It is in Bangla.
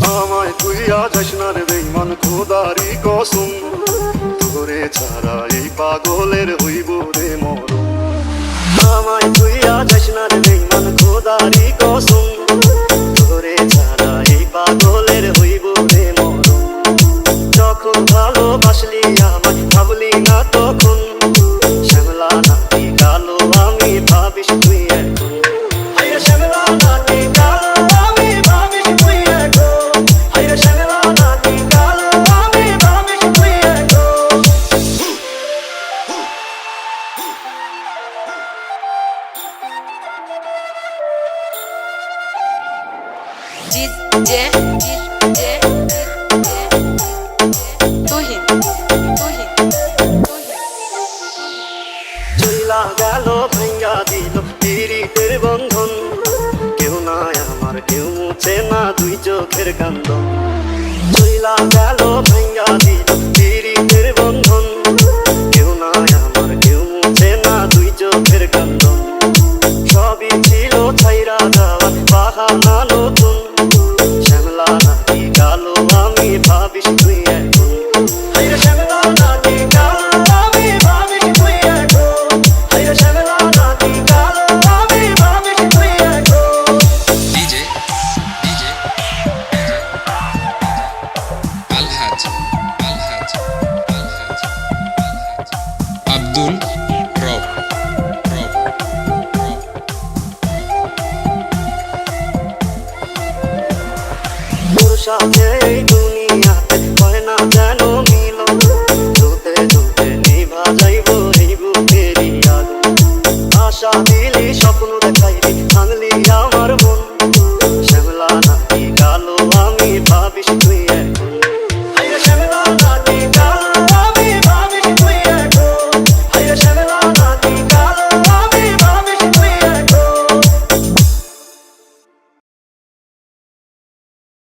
আমায় তুইয়া যাস না রে বেঈমান খোদারি কসম, তোরে ছাড়া এই পাগলের হইব রে মরণ। আমায় তুইয়া যাস না রে বেঈমান খোদারি কসম, তোরে ছাড়া এই পাগলের হইব রে মরণ। যখন ভালোবাসলি আমায় ভাবলি না তখন, শ্যামলা নাকি কালো আমি ভাবিস তুই এখন। হায়রে শ্যামলা নাকি কালো আমি ভাবিস তুই এখন। হায়রে শ্যামলা নাকি কালো আমি ভাবিস তুই এখন। চইলা গেল ভাঙ্গা দিল পীড়িতের বন্ধন, কেউ নাই আমার কেউ মুছে না দুই চোখের কান্দন। চইলা গেল ভাঙ্গা দিল পীড়িতের বন্ধন, কেউ নাই আমার কেউ মুছে না দুই চোখের কান্দন। সবই ছিল ছাইরা যাওয়ার বাহানা নতুন, শ্যামলা নাকি কালো আমি ভাবিস তুই এখন। হায়রে শ্যামলা নাকি কালো আমি ভাবিস তুই এখন। হায়রে শ্যামলা নাকি কালো আমি ভাবিস তুই এখন। ডিজে আলহাজ আব্দুল রব তোর সাথে